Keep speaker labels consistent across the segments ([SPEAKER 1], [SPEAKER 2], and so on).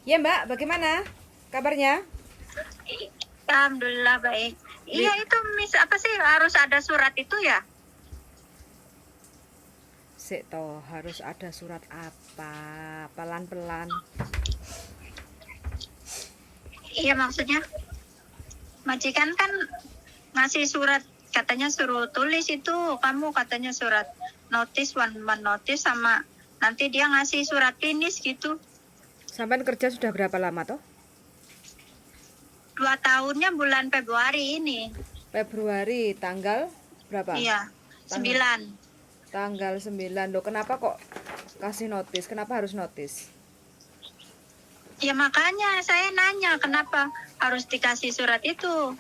[SPEAKER 1] Ya Mbak, bagaimana kabarnya?
[SPEAKER 2] Alhamdulillah baik.
[SPEAKER 1] Li-
[SPEAKER 2] Iya itu apa sih harus ada surat itu ya?
[SPEAKER 1] Sik toh, harus ada surat apa? Pelan-pelan.
[SPEAKER 2] Iya maksudnya majikan kan ngasih surat katanya suruh tulis itu kamu katanya surat notice one month notice sama nanti dia ngasih surat finish gitu.
[SPEAKER 1] Sampai kerja sudah berapa lama toh?
[SPEAKER 2] 2 tahunnya bulan Februari ini.
[SPEAKER 1] Februari, tanggal berapa?
[SPEAKER 2] Iya
[SPEAKER 1] Tanggal
[SPEAKER 2] 9.
[SPEAKER 1] tanggal 9. Loh, kenapa kok kasih notis? Kenapa harus notis?
[SPEAKER 2] Ya makanya saya nanya kenapa harus dikasih surat itu.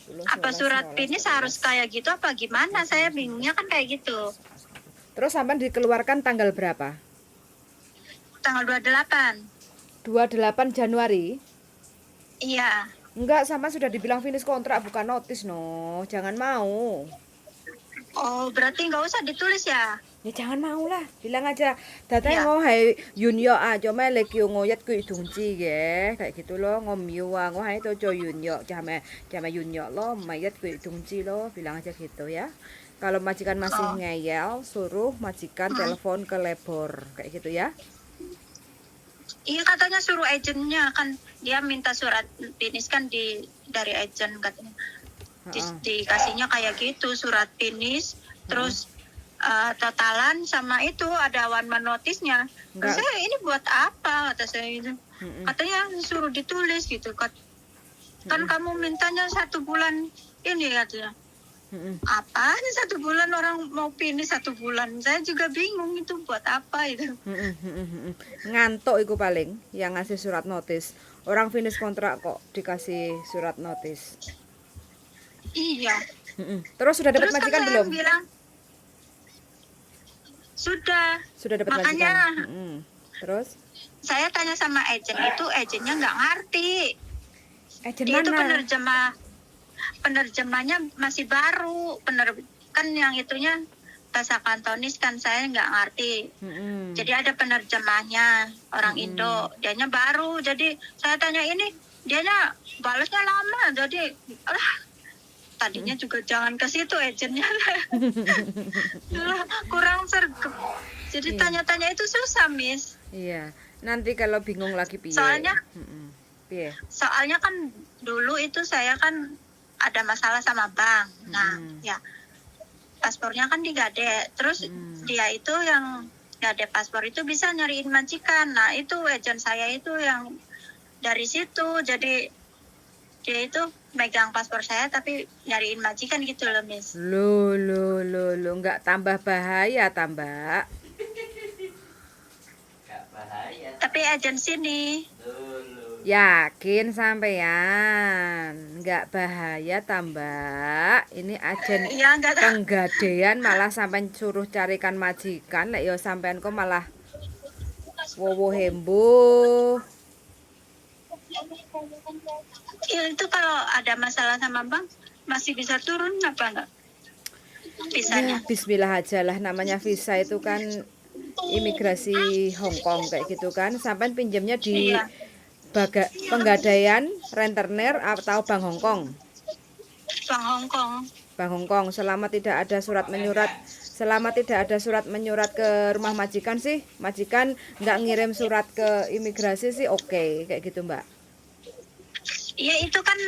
[SPEAKER 1] 10,
[SPEAKER 2] Apa
[SPEAKER 1] 11,
[SPEAKER 2] surat
[SPEAKER 1] 12,
[SPEAKER 2] finish
[SPEAKER 1] 13.
[SPEAKER 2] harus kayak gitu apa gimana? Saya bingungnya kan kayak gitu.
[SPEAKER 1] Terus sampai dikeluarkan tanggal berapa?
[SPEAKER 2] Tanggal 28.
[SPEAKER 1] 28 Januari?
[SPEAKER 2] Iya.
[SPEAKER 1] Enggak, sama sudah dibilang finish kontrak bukan notis no. Jangan mau.
[SPEAKER 2] Oh, berarti nggak usah ditulis ya?
[SPEAKER 1] Ya jangan mau lah, bilang aja datanya
[SPEAKER 2] Iya.
[SPEAKER 1] ngo hay Yunyo cho mấy lê kêu ngô nhất quyết đồng chí ghé kayak gitu loh, ngomil ngo hay to cho Yunyo chama Yunyo lo mày nhất quyết đồng chí lo, bilang aja gitu ya. Kalau majikan masih
[SPEAKER 2] Oh.
[SPEAKER 1] ngeyel, suruh majikan telepon ke labor kayak gitu ya.
[SPEAKER 2] Iya katanya suruh agennya kan dia minta surat finish kan dari agent katanya. Dikasihnya kayak gitu surat finish terus totalan sama itu ada one man notice-nya.
[SPEAKER 1] Enggak.
[SPEAKER 2] Saya ini buat apa kata saya itu. Katanya suruh ditulis gitu kan. Kan kamu mintanya 1 bulan ini katanya. Apaan 1 bulan orang mau finish 1 bulan? Saya juga bingung itu buat apa itu.
[SPEAKER 1] Ngantuk iku paling yang ngasih surat notis. Orang finish kontrak kok dikasih surat notis.
[SPEAKER 2] Iya.
[SPEAKER 1] Terus sudah dapat
[SPEAKER 2] Terus kan
[SPEAKER 1] majikan
[SPEAKER 2] saya
[SPEAKER 1] belum?
[SPEAKER 2] bilang sudah.
[SPEAKER 1] Sudah dapat
[SPEAKER 2] Makanya
[SPEAKER 1] majikan. Terus?
[SPEAKER 2] saya tanya sama agennya nggak ngerti.
[SPEAKER 1] Agen
[SPEAKER 2] Dia itu
[SPEAKER 1] mana?
[SPEAKER 2] penerjemahnya masih baru. Kan yang itunya bahasa Kantonis kan saya nggak ngerti. Jadi ada penerjemahnya orang Indo. Dianya baru. Jadi saya tanya ini, dianya balasnya lama. Jadi tadinya juga jangan ke situ agennya. Kurang sergap. Jadi tanya-tanya itu susah, Miss.
[SPEAKER 1] Iya. Nanti kalau bingung lagi piye?
[SPEAKER 2] Soalnya
[SPEAKER 1] piye?
[SPEAKER 2] Soalnya kan dulu itu saya kan ada masalah sama bank. Nah, ya paspornya kan digade. Terus dia itu yang gade paspor itu bisa nyariin majikan. Nah, itu agen saya itu yang dari situ. Jadi dia itu megang paspor saya tapi nyariin majikan gitu loh, Miss.
[SPEAKER 1] Loh, nggak tambah bahaya tambah.
[SPEAKER 2] Tapi agen sini.
[SPEAKER 1] Yakin sampean nggak bahaya tambah. Ini agen
[SPEAKER 2] Iya, enggak.
[SPEAKER 1] penggadean malah sampean suruh carikan majikan. Lek yo sampean kok malah wowo hembuh.
[SPEAKER 2] Ya, itu kalau ada masalah sama bank masih bisa turun apa enggak? Visanya.
[SPEAKER 1] Ya, bismillah aja lah, namanya visa itu kan imigrasi Hong Kong kayak gitu kan. Sampean pinjamnya di
[SPEAKER 2] Iya.
[SPEAKER 1] Penggadaian rentenir atau Bank Hong Kong.
[SPEAKER 2] Bank Hong Kong.
[SPEAKER 1] Bank Hong Kong, selama tidak ada surat menyurat ke rumah majikan sih, majikan nggak ngirim surat ke imigrasi sih oke, kayak gitu Mbak.
[SPEAKER 2] Iya itu kan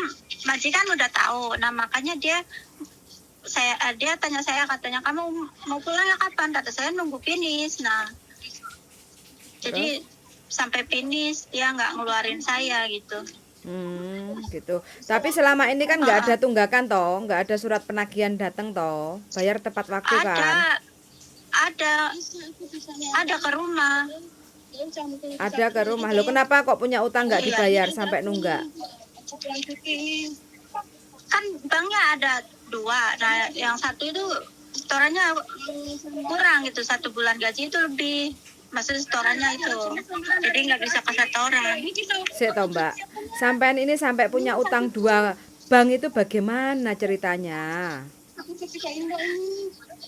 [SPEAKER 2] majikan udah tahu. Nah makanya dia tanya saya katanya kamu mau pulangnya kapan? Kata saya nunggu finish. Nah jadi sampai finish dia nggak ngeluarin saya gitu.
[SPEAKER 1] Gitu. Tapi selama ini kan nggak ada tunggakan toh, nggak ada surat penagihan datang toh, bayar tepat waktu kan?
[SPEAKER 2] Ada ke rumah.
[SPEAKER 1] Ada ke rumah. Loh kenapa kok punya utang nggak dibayar sampai nunggak?
[SPEAKER 2] Kan banknya ada 2. Nah yang satu itu setorannya kurang gitu, 1 bulan gaji itu lebih. Maksudnya setorannya itu. Jadi nggak bisa ke setoran.
[SPEAKER 1] Sik toh Mbak. Sampean ini sampai punya utang 2 bank itu bagaimana ceritanya?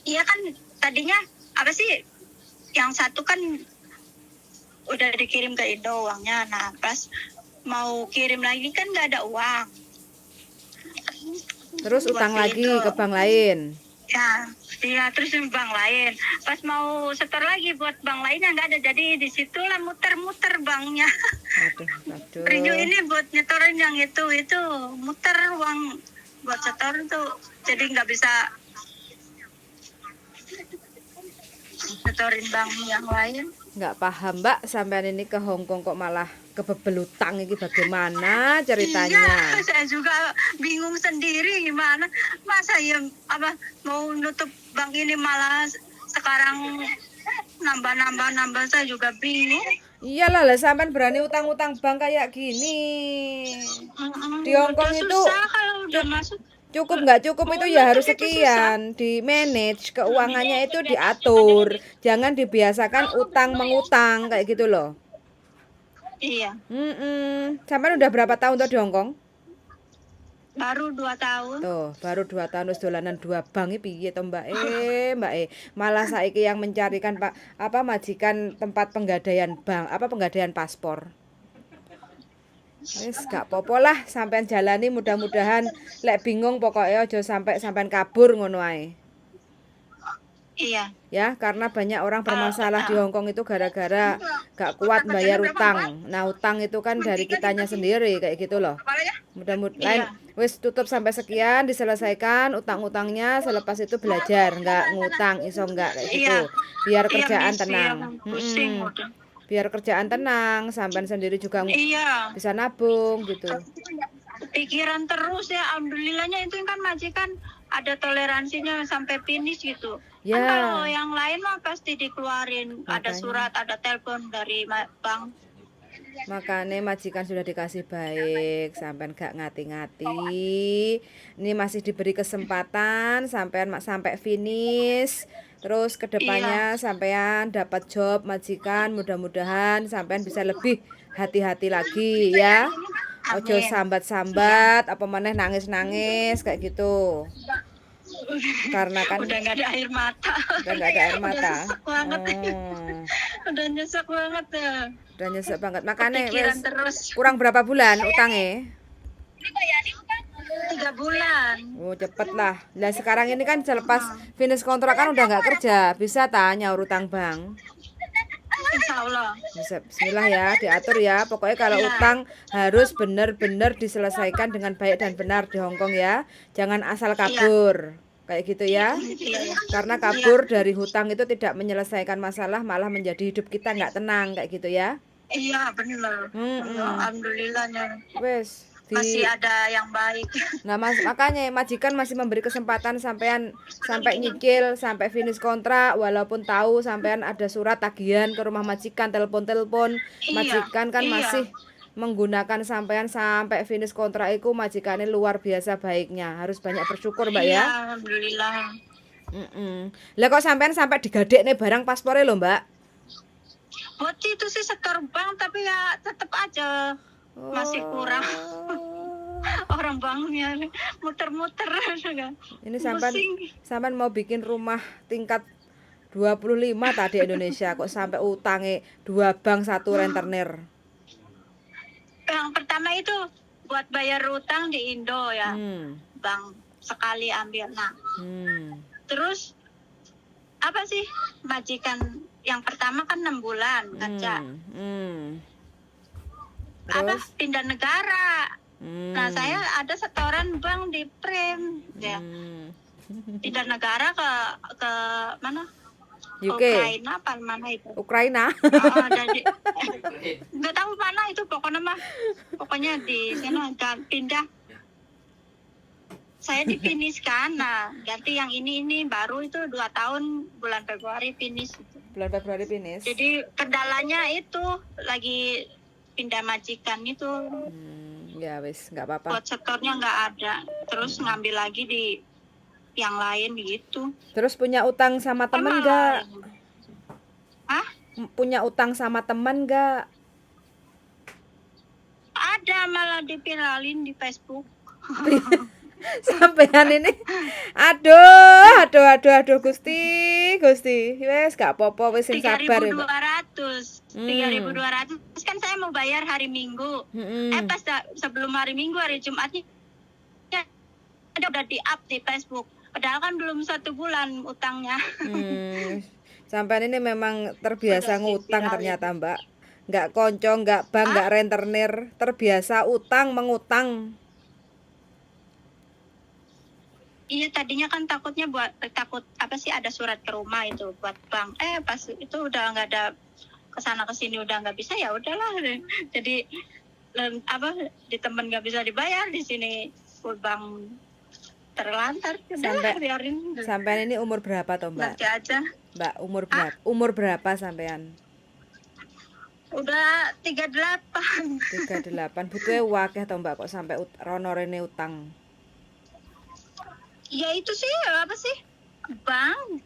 [SPEAKER 2] Iya kan tadinya apa sih? Yang satu kan udah dikirim ke Indo uangnya. Nah pas mau kirim lagi kan nggak ada uang.
[SPEAKER 1] Terus
[SPEAKER 2] Buat
[SPEAKER 1] utang
[SPEAKER 2] ke
[SPEAKER 1] lagi
[SPEAKER 2] Indo.
[SPEAKER 1] ke bank lain.
[SPEAKER 2] Ya, iya terus di bank lain. Pas mau setor lagi buat bank lainnya nggak ada. Jadi disitulah muter-muter banknya.
[SPEAKER 1] Aduh, aduh.
[SPEAKER 2] Rindu ini buat nyetorin yang itu muter uang buat setor tuh. Jadi nggak bisa setorin bank yang lain.
[SPEAKER 1] Nggak paham Mbak, sampean ini ke Hong Kong kok malah kebebel utang ini bagaimana ceritanya?
[SPEAKER 2] Iya, saya juga bingung sendiri gimana. Masa ya apa mau nutup bank ini malah sekarang nambah saya juga bingung.
[SPEAKER 1] Iyalah lah sampean berani utang-utang bank kayak gini. Di Hong Kong
[SPEAKER 2] Udah
[SPEAKER 1] itu
[SPEAKER 2] susah kalau udah masuk.
[SPEAKER 1] cukup nggak cukup itu ya harus sekian, di manage keuangannya itu diatur, jangan dibiasakan utang mengutang kayak gitu loh.
[SPEAKER 2] Iya,
[SPEAKER 1] Sampean udah berapa tahun tuh di Hong Kong?
[SPEAKER 2] baru 2 tahun.
[SPEAKER 1] Tuh, baru 2 tahun wis dolanan 2 bank iki piye to Mbak Mbak malah saiki yang mencarikan majikan tempat penggadaian bank, penggadaian paspor. Wis gak apa-apa lah sampean jalani mudah-mudahan lek bingung pokoknya aja sampai sampean kabur ngono ae.
[SPEAKER 2] Iya.
[SPEAKER 1] Ya, karena banyak orang bermasalah di Hong Kong itu gara-gara gak kuat bayar utang. Nah, utang itu kan dari kitanya sendiri kayak gitu loh. Mudah-mudahan wis tutup sampai sekian diselesaikan utang-utangnya, selepas itu belajar nggak ngutang iso nggak kayak gitu. Biar kerjaan tenang. Biar kerjaan tenang, sampean sendiri juga bisa nabung gitu.
[SPEAKER 2] Pikiran terus ya, alhamdulillahnya itu kan majikan ada toleransinya sampai finish gitu.
[SPEAKER 1] Ya.
[SPEAKER 2] Kan kalau yang lain mah pasti dikeluarin,
[SPEAKER 1] Makanya.
[SPEAKER 2] ada surat, ada telepon dari bank.
[SPEAKER 1] Makanya majikan sudah dikasih baik, sampean gak ngati-ngati. Ini masih diberi kesempatan sampean sampai finish. Terus kedepannya sampean dapat job majikan, mudah-mudahan sampean bisa lebih hati-hati lagi ya. Ojo sambat-sambat, apa maneh nangis-nangis kayak gitu. Karena kan
[SPEAKER 2] udah nggak ada air mata.
[SPEAKER 1] Udah nggak ada air mata.
[SPEAKER 2] Udah nyesek banget ya.
[SPEAKER 1] Udah nyesek banget. Makanya
[SPEAKER 2] terus.
[SPEAKER 1] Kurang berapa bulan utangnya?
[SPEAKER 2] 3 bulan.
[SPEAKER 1] Oh cepet lah. Nah sekarang ini kan selepas finish kontrak kan udah nggak kerja, bisa tanya utang bank.
[SPEAKER 2] Insya Allah.
[SPEAKER 1] Bisa, bismillah ya, diatur ya. Pokoknya kalau utang harus benar-benar diselesaikan dengan baik dan benar di Hong Kong ya. Jangan asal kabur. Kayak gitu ya. Karena kabur dari hutang itu tidak menyelesaikan masalah, malah menjadi hidup kita nggak tenang kayak gitu ya.
[SPEAKER 2] Iya benar. Alhamdulillahnya.
[SPEAKER 1] Wes.
[SPEAKER 2] Masih ada yang baik.
[SPEAKER 1] Nah makanya majikan masih memberi kesempatan sampean sampai nyicil, sampai finish kontrak, walaupun tahu sampean ada surat tagihan ke rumah majikan, telepon-telepon, majikan kan masih menggunakan sampean sampai finish kontrak itu. Majikannya luar biasa baiknya, harus banyak bersyukur Mbak ya.
[SPEAKER 2] Alhamdulillah.
[SPEAKER 1] Lah kok sampean sampai digadek nih barang paspornya loh Mbak?
[SPEAKER 2] Waktu itu sih setor bank tapi ya tetap aja masih kurang. Orang banknya muter-muter.
[SPEAKER 1] Ini sampean mau bikin rumah tingkat 25 tadi Indonesia kok sampai utangnya 2 bank 1 rentenir.
[SPEAKER 2] Yang pertama itu buat bayar utang di Indo ya. Bank sekali ambil. Nah. Terus apa sih majikan yang pertama kan 6 bulan kerja. Terus? Pindah negara. Nah saya ada setoran bank di Prem ya. Pindah negara ke mana?
[SPEAKER 1] UK.
[SPEAKER 2] Ukraina apa mana itu?
[SPEAKER 1] Ukraina.
[SPEAKER 2] Nggak tahu mana itu pokoknya di sana pindah. Saya difiniskan, nah ganti yang ini baru itu 2 tahun bulan Februari finish.
[SPEAKER 1] Bulan Februari finish.
[SPEAKER 2] Jadi kendalanya itu lagi pindah majikan itu.
[SPEAKER 1] Ya wis nggak apa-apa.
[SPEAKER 2] Buat setornya nggak ada, terus ngambil lagi di yang lain gitu.
[SPEAKER 1] Terus punya utang sama temen nggak?
[SPEAKER 2] Hah?
[SPEAKER 1] Punya utang sama temen nggak?
[SPEAKER 2] Ada, malah dipiralin di Facebook.
[SPEAKER 1] Sampean ini aduh Gusti wes gak apa-apa wis sing sabar ya
[SPEAKER 2] 3.200 3.200 kan saya mau bayar hari Minggu. Pas sebelum hari Minggu, hari Jumatnya udah di-up di Facebook. Padahal kan belum 1 bulan utangnya.
[SPEAKER 1] Sampai ini memang terbiasa
[SPEAKER 2] Udah
[SPEAKER 1] ngutang
[SPEAKER 2] viral
[SPEAKER 1] ternyata
[SPEAKER 2] itu.
[SPEAKER 1] Mbak. Nggak konco, nggak bank, nggak rentenir, terbiasa utang mengutang.
[SPEAKER 2] Iya, tadinya kan takut apa sih, ada surat ke rumah itu buat bank. Pas itu udah nggak ada, kesana kesini udah nggak bisa, ya udahlah. Jadi di temen nggak bisa dibayar, di sini bank terlantar. Udahlah, biarin.
[SPEAKER 1] Sampai ini umur berapa toh Mbak?
[SPEAKER 2] Nanti aja.
[SPEAKER 1] Mbak umur berapa sampean?
[SPEAKER 2] Udah 38.
[SPEAKER 1] 38. Butuhnya wakeh toh Mbak kok sampai rono rene utang.
[SPEAKER 2] Ya itu sih apa sih, bank.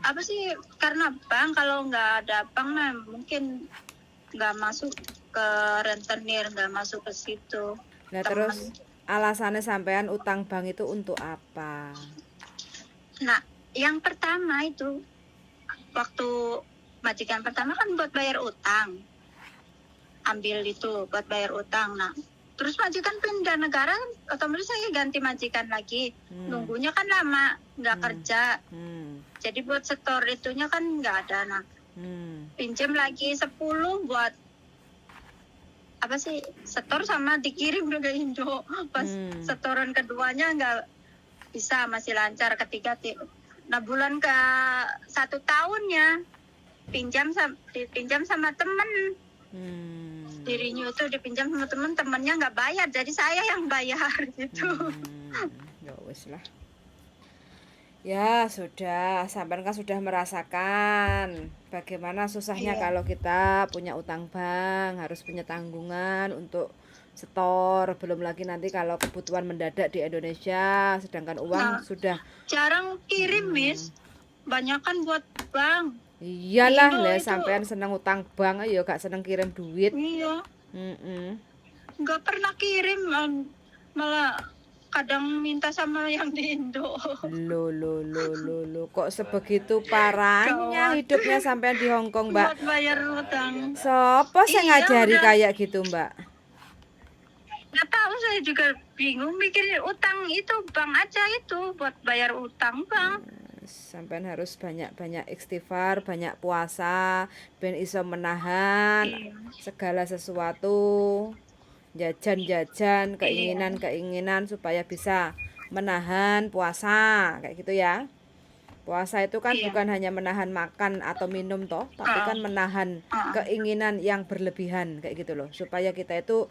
[SPEAKER 2] Apa sih, karena bank, kalau nggak ada bank mah mungkin nggak masuk ke rentenir, nggak masuk ke situ.
[SPEAKER 1] Nah terus alasannya sampean utang bank itu untuk apa?
[SPEAKER 2] Nah, yang pertama itu waktu majikan pertama kan buat bayar utang, ambil itu buat bayar utang. Nah, terus majikan pindah negara, otomatis saya ganti majikan lagi. Nunggunya kan lama, nggak kerja. Jadi buat setor itunya kan nggak ada. Nah, pinjam lagi 10 buat apa sih, setor sama dikirim ke Indo. Pas setoran keduanya nggak bisa, masih lancar. Ketiga, nah bulan ke 1 tahunnya dipinjam sama temen. Dirinya itu dipinjam sama temennya nggak bayar, jadi saya yang bayar gitu.
[SPEAKER 1] Ya wis lah. Ya sudah, sampean kan sudah merasakan bagaimana susahnya kalau kita punya utang bank, harus punya tanggungan untuk setor, belum lagi nanti kalau kebutuhan mendadak di Indonesia, sedangkan uang sudah
[SPEAKER 2] jarang kirim, Miss. Banyakan buat bank.
[SPEAKER 1] Iyalah, lah sampean seneng utang bank ya gak seneng kirim duit.
[SPEAKER 2] Iya. Gak pernah kirim, malah kadang minta sama yang di Indo.
[SPEAKER 1] Lo, kok sebegitu parahnya hidupnya sampean di Hong Kong, Mbak?
[SPEAKER 2] Buat bayar utang.
[SPEAKER 1] Sopo sing ngajari kayak gitu, Mbak?
[SPEAKER 2] Gak tahu, saya juga bingung, mikirin utang itu bank aja, itu buat bayar utang bank.
[SPEAKER 1] Sampean harus banyak-banyak istighfar, banyak puasa, ben iso menahan segala sesuatu, jajan-jajan, keinginan-keinginan, supaya bisa menahan puasa, kayak gitu ya. Puasa itu kan bukan hanya menahan makan atau minum toh, tapi kan menahan keinginan yang berlebihan, kayak gitu loh, supaya kita itu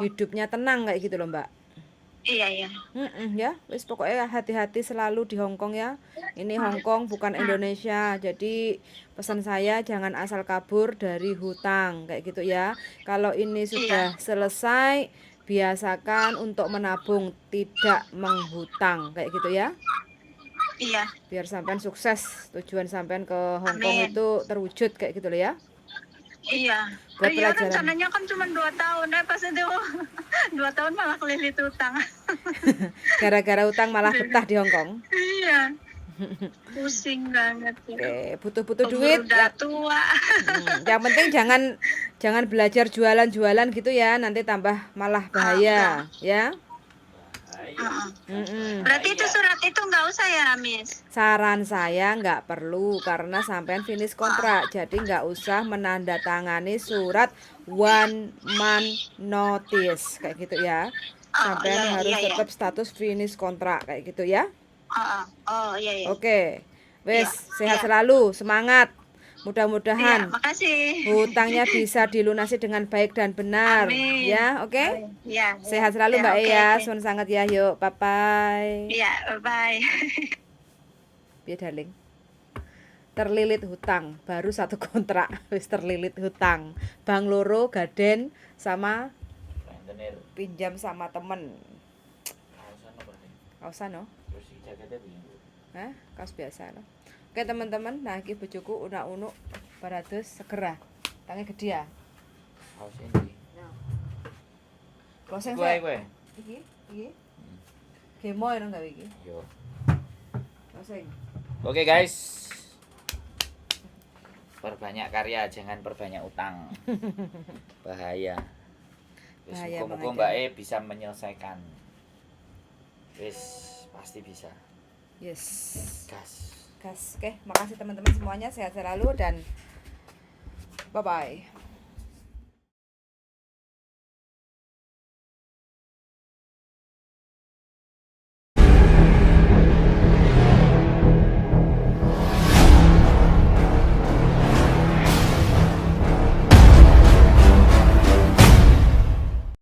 [SPEAKER 1] hidupnya tenang, kayak gitu loh Mbak.
[SPEAKER 2] Iya.
[SPEAKER 1] Ya, wis pokoknya hati-hati selalu di Hong Kong ya. Ini Hong Kong bukan Indonesia. Jadi pesan saya jangan asal kabur dari hutang, kayak gitu ya. Kalau ini sudah selesai, biasakan untuk menabung, tidak menghutang, kayak gitu ya.
[SPEAKER 2] Iya.
[SPEAKER 1] Biar sampean sukses, tujuan sampean ke Hong Kong itu terwujud, kayak gitu loh ya.
[SPEAKER 2] Iya. Iya, rencananya kan cuma 2 tahun, pas itu 2 tahun malah kelilit utang.
[SPEAKER 1] Gara-gara utang malah betah di Hong Kong.
[SPEAKER 2] Iya. Pusing banget.
[SPEAKER 1] Oke, butuh duit.
[SPEAKER 2] Udah tua.
[SPEAKER 1] Yang penting jangan belajar jualan-jualan gitu ya, nanti tambah malah bahaya, ya.
[SPEAKER 2] Berarti itu surat itu nggak usah ya, Miss?
[SPEAKER 1] Saran saya nggak perlu, karena sampean finish kontrak, jadi nggak usah menandatangani surat 1 month notice, kayak gitu ya. Sampean harus tetap status finish kontrak, kayak gitu ya.
[SPEAKER 2] Iya.
[SPEAKER 1] Oke, wes sehat selalu, semangat. Mudah-mudahan hutangnya bisa dilunasi dengan baik dan benar.
[SPEAKER 2] Amin.
[SPEAKER 1] Ya, oke? Sehat selalu Mbak ya. Sun sangat ya, yuk. Bye-bye.
[SPEAKER 2] Iya, bye.
[SPEAKER 1] Biar darling. Terlilit hutang, baru 1 kontrak wis terlilit hutang. Bang loro gaden sama pinjam sama temen. Kausan no? Hah? Kaos biasa no? Oke teman-teman, nah iki bojoku unak-unuk barados segera. Tange gede ya.
[SPEAKER 3] Kaos endi?
[SPEAKER 1] Closing
[SPEAKER 3] kowe.
[SPEAKER 1] Iki. Kemo ora gawe iki.
[SPEAKER 3] Yo.
[SPEAKER 1] Closing.
[SPEAKER 3] Oke guys. Perbanyak karya, jangan perbanyak utang. Bahaya. Wis
[SPEAKER 1] Bahaya
[SPEAKER 3] muga-muga
[SPEAKER 1] banget,
[SPEAKER 3] Mbak
[SPEAKER 1] ya.
[SPEAKER 3] E bisa menyelesaikan. Wis pasti bisa.
[SPEAKER 1] Yes.
[SPEAKER 3] Gas.
[SPEAKER 1] Oke, makasih teman-teman semuanya, sehat selalu dan bye-bye.